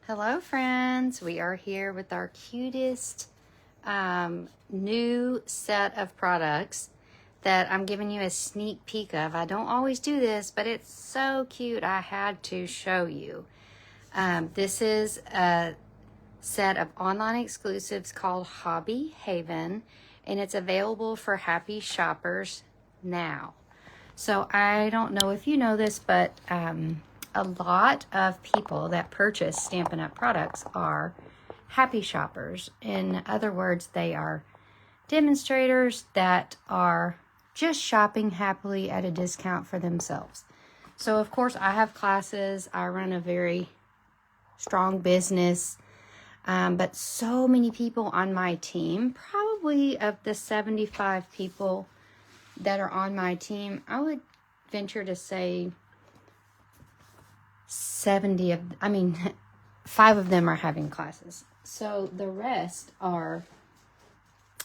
Hello friends, we are here with our cutest new set of products that I'm giving you a sneak peek of. I don't always do this, but it's so cute I had to show you. This is a set of online exclusives called Hobby Haven, and it's available for happy shoppers now. So I don't know if you know this, but a lot of people that purchase Stampin' Up! Products are happy shoppers. In other words, they are demonstrators that are just shopping happily at a discount for themselves. So of course I have classes. I run a very strong business, but so many people on my team, probably of the 75 people that are on my team, I would venture to say 5 of them are having classes. So the rest are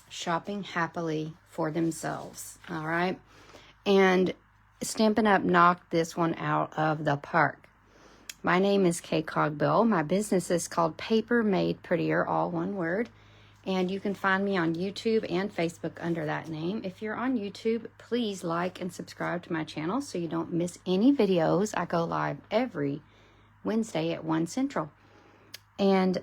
shopping happily for themselves. All right. And Stampin' Up! Knocked this one out of the park. My name is Cogbill. My business is called Paper Made Prettier, all one word. And you can find me on YouTube and Facebook under that name. If you're on YouTube, please like and subscribe to my channel so you don't miss any videos. I go live every Wednesday at 1 Central. And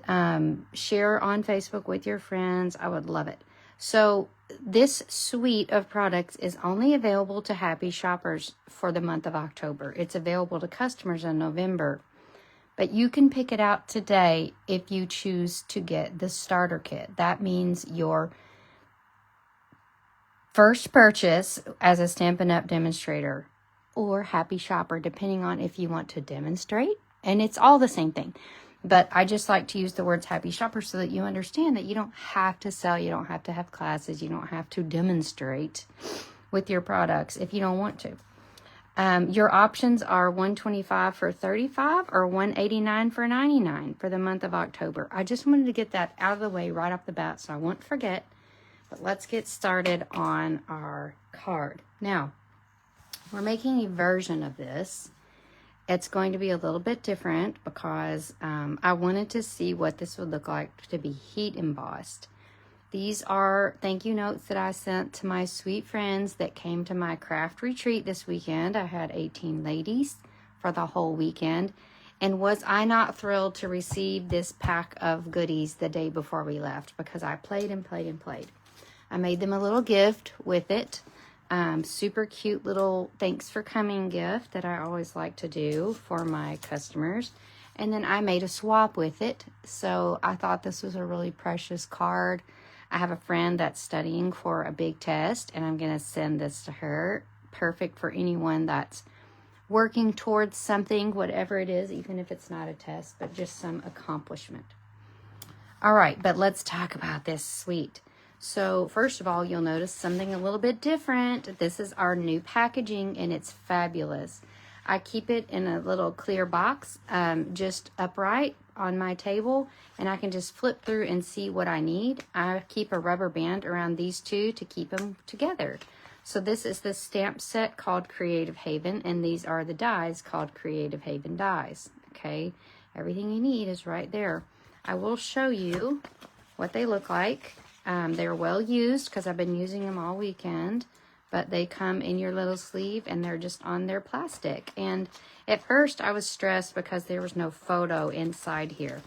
share on Facebook with your friends. I would love it. So this suite of products is only available to happy shoppers for the month of October. It's available to customers in November. But you can pick it out today if you choose to get the starter kit. That means your first purchase as a Stampin' Up! Demonstrator or happy shopper, depending on if you want to demonstrate. And it's all the same thing. But I just like to use the words happy shopper so that you understand that you don't have to sell, you don't have to have classes, you don't have to demonstrate with your products if you don't want to. Your options are $125 for $35 or $189 for $99 for the month of October. I just wanted to get that out of the way right off the bat so I won't forget. But let's get started on our card. Now, we're making a version of this. It's going to be a little bit different because I wanted to see what this would look like to be heat embossed. These are thank you notes that I sent to my sweet friends that came to my craft retreat this weekend. I had 18 ladies for the whole weekend. And was I not thrilled to receive this pack of goodies the day before we left, because I played and played and played. I made them a little gift with it. Super cute little thanks for coming gift that I always like to do for my customers. And then I made a swap with it. So I thought this was a really precious card. I have a friend that's studying for a big test, and I'm going to send this to her. Perfect for anyone that's working towards something, whatever it is, even if it's not a test, but just some accomplishment. All right, but let's talk about this suite. So first of all, you'll notice something a little bit different. This is our new packaging, and it's fabulous. I keep it in a little clear box, just upright on my table, and I can just flip through and see what I need. I keep a rubber band around these two to keep them together. So this is the stamp set called Creative Haven, and these are the dies called Creative Haven dies. Okay, everything you need is right there. I will show you what they look like. They're well used because I've been using them all weekend. But they come in your little sleeve and they're just on their plastic. And at first I was stressed because there was no photo inside here.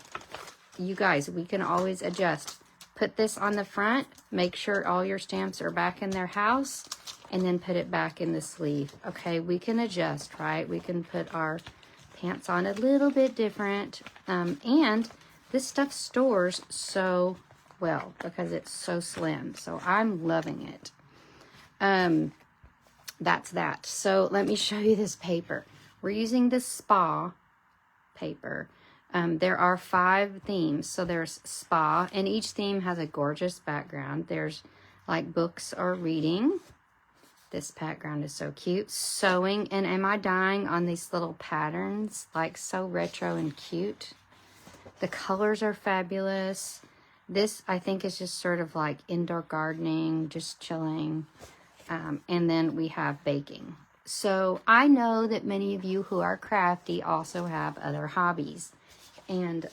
You guys, we can always adjust. Put this on the front, make sure all your stamps are back in their house, and then put it back in the sleeve. Okay, we can adjust, right? We can put our pants on a little bit different. And this stuff stores so well because it's so slim. So I'm loving it. That's that. So let me show you this paper. We're using the spa paper. There are 5 themes. So there's spa, and each theme has a gorgeous background. There's like books or reading. This background is so cute. Sewing, and am I dying on these little patterns? Like so retro and cute. The colors are fabulous. This, I think, is just sort of like indoor gardening, just chilling. And then we have baking. So I know that many of you who are crafty also have other hobbies. And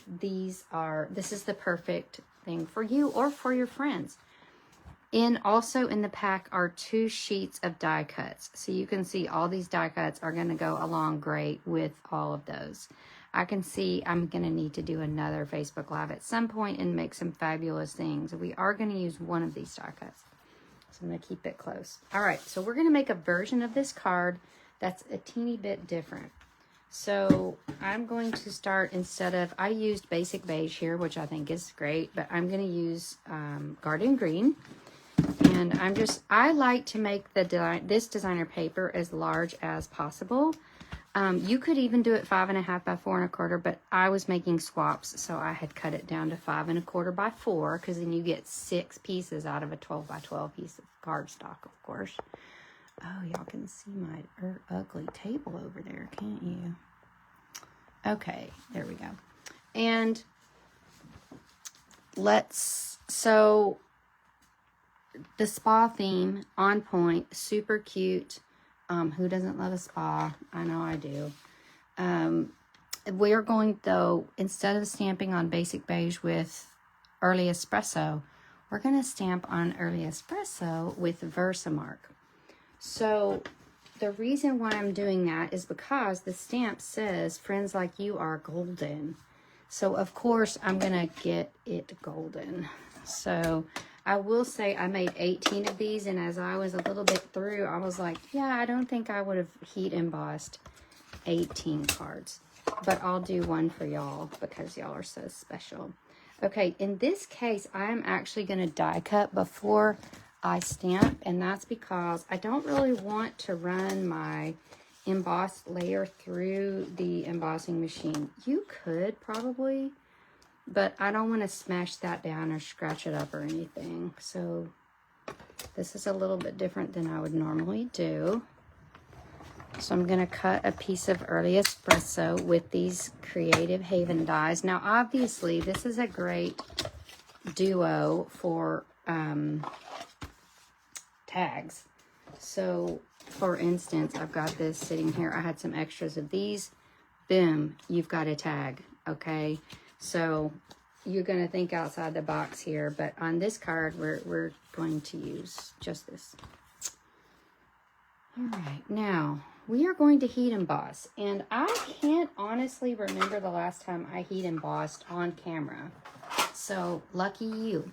this is the perfect thing for you or for your friends. And also in the pack are 2 sheets of die cuts. So you can see all these die cuts are going to go along great with all of those. I can see I'm going to need to do another Facebook Live at some point and make some fabulous things. We are going to use one of these die cuts. So I'm going to keep it close. All right, so we're going to make a version of this card that's a teeny bit different. So I'm going to start, instead of, I used basic beige here, which I think is great, but I'm going to use garden green. And I like to make this designer paper as large as possible. You could even do it 5.5 by 4 1/4, but I was making swaps, so I had cut it down to 5 1/4 by 4, because then you get 6 pieces out of a 12 by 12 piece of cardstock, of course. Oh, y'all can see my ugly table over there, can't you? Okay, there we go. And so the spa theme, on point, super cute. Who doesn't love a spa? I know I do. We're going, though, instead of stamping on basic beige with early espresso, we're going to stamp on early espresso with Versamark. So the reason why I'm doing that is because the stamp says, friends like you are golden. So, of course, I'm going to get it golden. So I will say I made 18 of these, and as I was a little bit through, I was like, yeah, I don't think I would have heat embossed 18 cards. But I'll do one for y'all because y'all are so special. Okay, in this case, I'm actually going to die cut before I stamp, and that's because I don't really want to run my embossed layer through the embossing machine. You could probably, but I don't want to smash that down or scratch it up or anything. So this is a little bit different than I would normally do. So I'm going to cut a piece of early espresso with these Creative Haven dies. Now, obviously, this is a great duo for tags. So, for instance, I've got this sitting here. I had some extras of these. Boom, you've got a tag, okay? So you're going to think outside the box here, but on this card, we're going to use just this. All right, now we are going to heat emboss, and I can't honestly remember the last time I heat embossed on camera. So lucky you.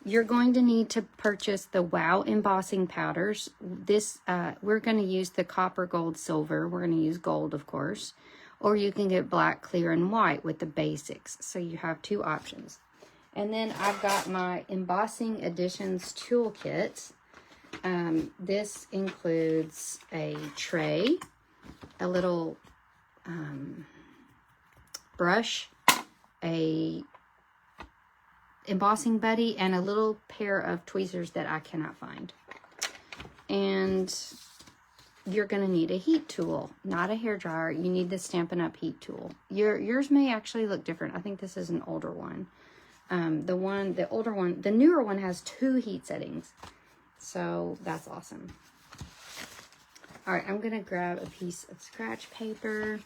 You're going to need to purchase the Wow embossing powders. This we're going to use the copper, gold, silver. We're going to use gold, of course. Or you can get black, clear, and white with the basics. So you have 2 options. And then I've got my Embossing Editions toolkit. This includes a tray, a little brush, a embossing buddy, and a little pair of tweezers that I cannot find. And you're going to need a heat tool, not a hair dryer. You need the Stampin' Up heat tool. Yours may actually look different. I think this is an older one. The older one, the newer one has 2 heat settings. So that's awesome. All right, I'm going to grab a piece of scratch paper.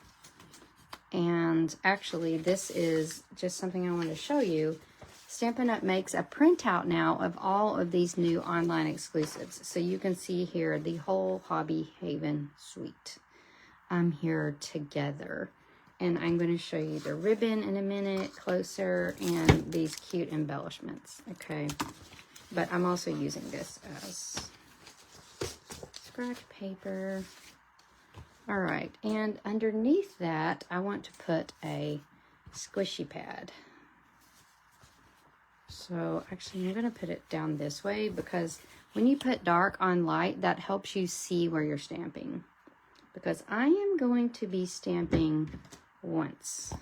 And actually, this is just something I want to show you. Stampin' Up makes a printout now of all of these new online exclusives. So you can see here the whole Hobby Haven suite here together. And I'm going to show you the ribbon in a minute closer and these cute embellishments. Okay. But I'm also using this as scratch paper. All right. And underneath that, I want to put a squishy pad. So actually, I'm going to put it down this way because when you put dark on light, that helps you see where you're stamping. Because I am going to be stamping once.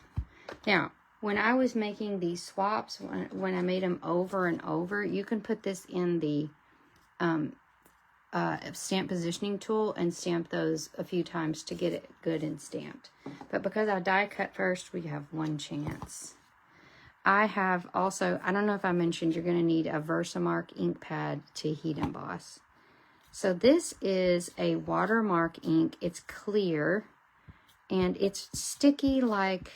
Now, when I was making these swaps, when I made them over and over, you can put this in the stamp positioning tool and stamp those a few times to get it good and stamped. But because I die cut first, we have 1 chance. I have also, I don't know if I mentioned, you're going to need a Versamark ink pad to heat emboss. So this is a watermark ink. It's clear and it's sticky like,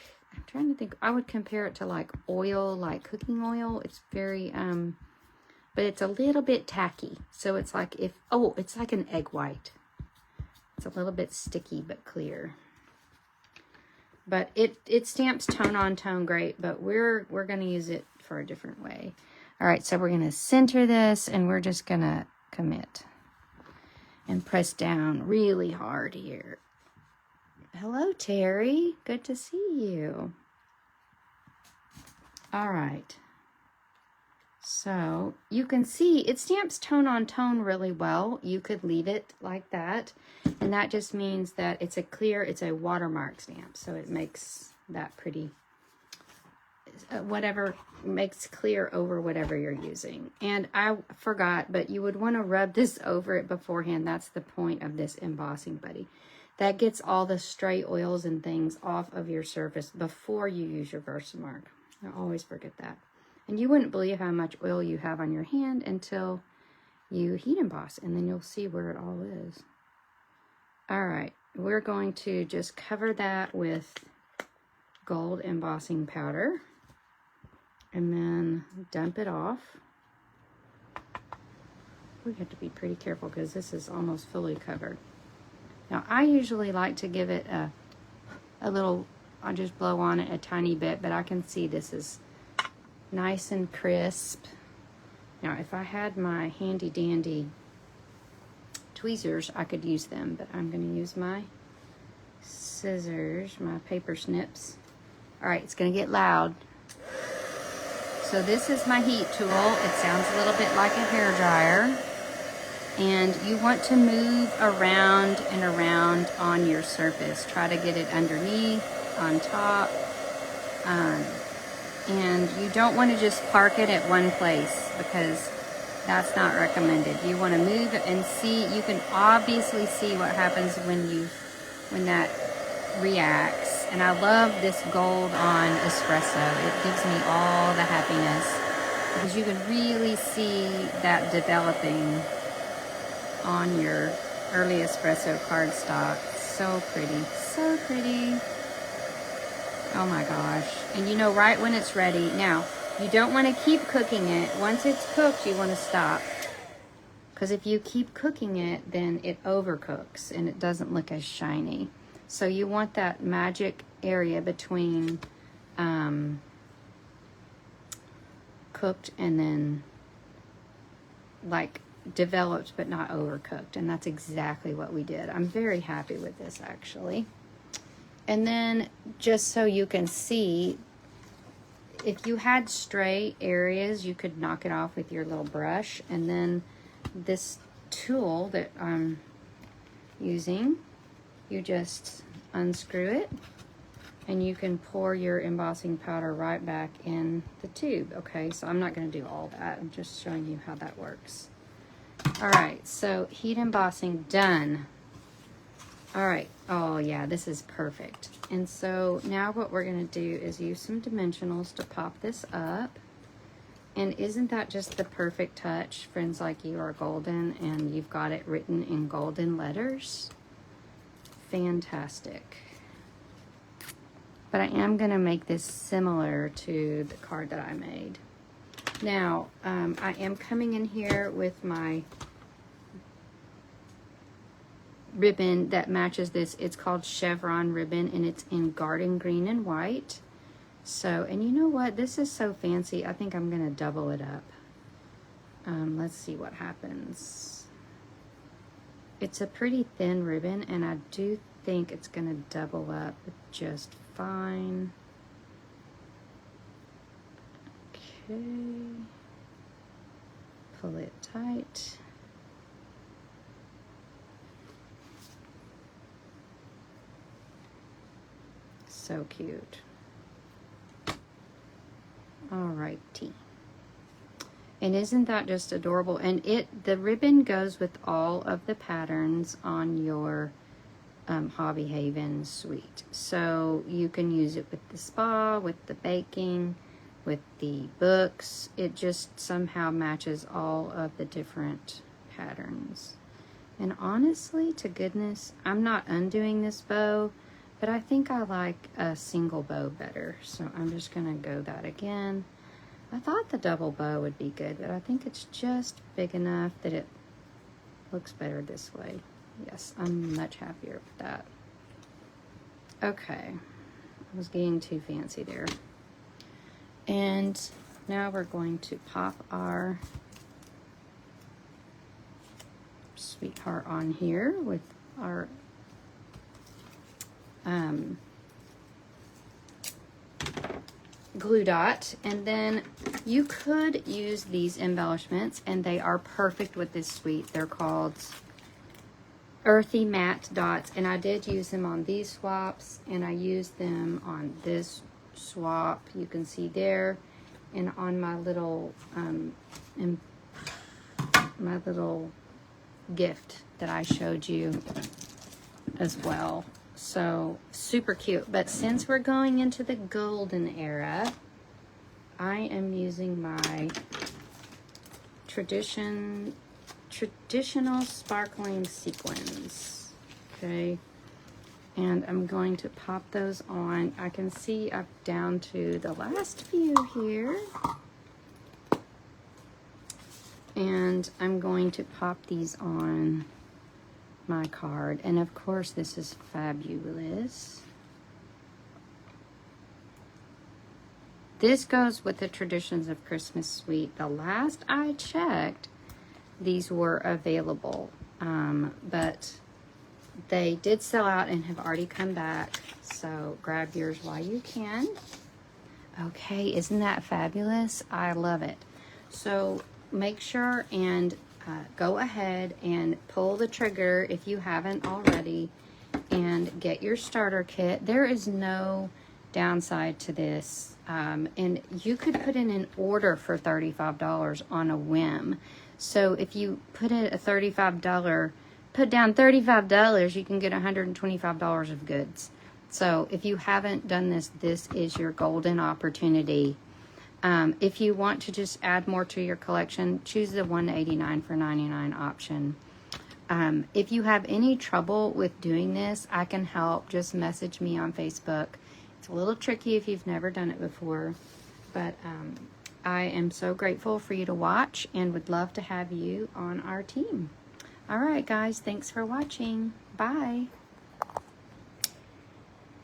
trying to think. I would compare it to like oil, like cooking oil. It's very, but it's a little bit tacky. So it's like it's like an egg white. It's a little bit sticky but clear. But it stamps tone on tone great, but we're going to use it for a different way. All right, so we're going to center this, and we're just going to commit and press down really hard here. Hello, Terry. Good to see you. All right. So you can see it stamps tone on tone really well. You could leave it like that. And that just means that it's a watermark stamp. So it makes that pretty, whatever makes clear over whatever you're using. And I forgot, but you would want to rub this over it beforehand. That's the point of this embossing buddy. That gets all the stray oils and things off of your surface before you use your Versamark. I always forget that. And you wouldn't believe how much oil you have on your hand until you heat emboss, and then you'll see where it all is. All right, we're going to just cover that with gold embossing powder and then dump it off. We have to be pretty careful because this is almost fully covered. Now, I usually like to give it a little, I'll just blow on it a tiny bit, but I can see this is nice and crisp. Now, if I had my handy dandy tweezers, I could use them, but I'm going to use my scissors, my paper snips. All right, it's going to get loud. So this is my heat tool. It sounds a little bit like a hair dryer. And you want to move around and around on your surface. Try to get it underneath, on top. And you don't want to just park it at one place because that's not recommended. You want to move and see. You can obviously see what happens when that reacts. And I love this gold on espresso. It gives me all the happiness because you can really see that developing on your early espresso cardstock. So pretty, so pretty. Oh my gosh. And you know right when it's ready. Now, you don't want to keep cooking it. Once it's cooked, you want to stop. Because if you keep cooking it, then it overcooks and it doesn't look as shiny. So you want that magic area between cooked and then like developed but not overcooked. And that's exactly what we did. I'm very happy with this actually. And then just so you can see, if you had stray areas, you could knock it off with your little brush. And then this tool that I'm using, you just unscrew it and you can pour your embossing powder right back in the tube. Okay, so I'm not going to do all that. I'm just showing you how that works. All right, so heat embossing done. All right, oh yeah, this is perfect. And so now what we're gonna do is use some dimensionals to pop this up. And isn't that just the perfect touch? Friends like you are golden, and you've got it written in golden letters. Fantastic. But I am gonna make this similar to the card that I made. Now, I am coming in here with my ribbon that matches this. It's called chevron ribbon and it's in garden green and white. So, and you know what, this is so fancy, I think I'm gonna double it up. Let's see what happens. It's a pretty thin ribbon and I do think it's gonna double up just fine. Okay, pull it tight. So cute. Alrighty. And isn't that just adorable? And the ribbon goes with all of the patterns on your Hobby Haven suite. So you can use it with the spa, with the baking, with the books. It just somehow matches all of the different patterns. And honestly, to goodness, I'm not undoing this bow, but but I think I like a single bow better, so I'm just gonna go that again. I thought the double bow would be good, but I think it's just big enough that it looks better this way. Yes, I'm much happier with that. Okay, I was getting too fancy there. And now we're going to pop our sweetheart on here with our glue dot, and then you could use these embellishments and they are perfect with this suite. They're called Earthy Matte Dots, and I did use them on these swaps, and I used them on this swap, you can see there, and on my little gift that I showed you as well. So super cute. But since we're going into the golden era, I am using my traditional sparkling sequins. Okay, and I'm going to pop those on. I can see up down to the last few here, and I'm going to pop these on my card. And of course this is fabulous. This goes with the Traditions of Christmas suite. The last I checked, these were available, but they did sell out and have already come back, so grab yours while you can. Okay, isn't that fabulous? I love it. So make sure and go ahead and pull the trigger if you haven't already and get your starter kit. There is no downside to this, and you could put in an order for $35 on a whim. So if you put in a put down $35, you can get $125 of goods. So if you haven't done this, this is your golden opportunity. If you want to just add more to your collection, choose the $189 for $99 option. If you have any trouble with doing this, I can help. Just message me on Facebook. It's a little tricky if you've never done it before, but I am so grateful for you to watch and would love to have you on our team. All right, guys, thanks for watching. Bye.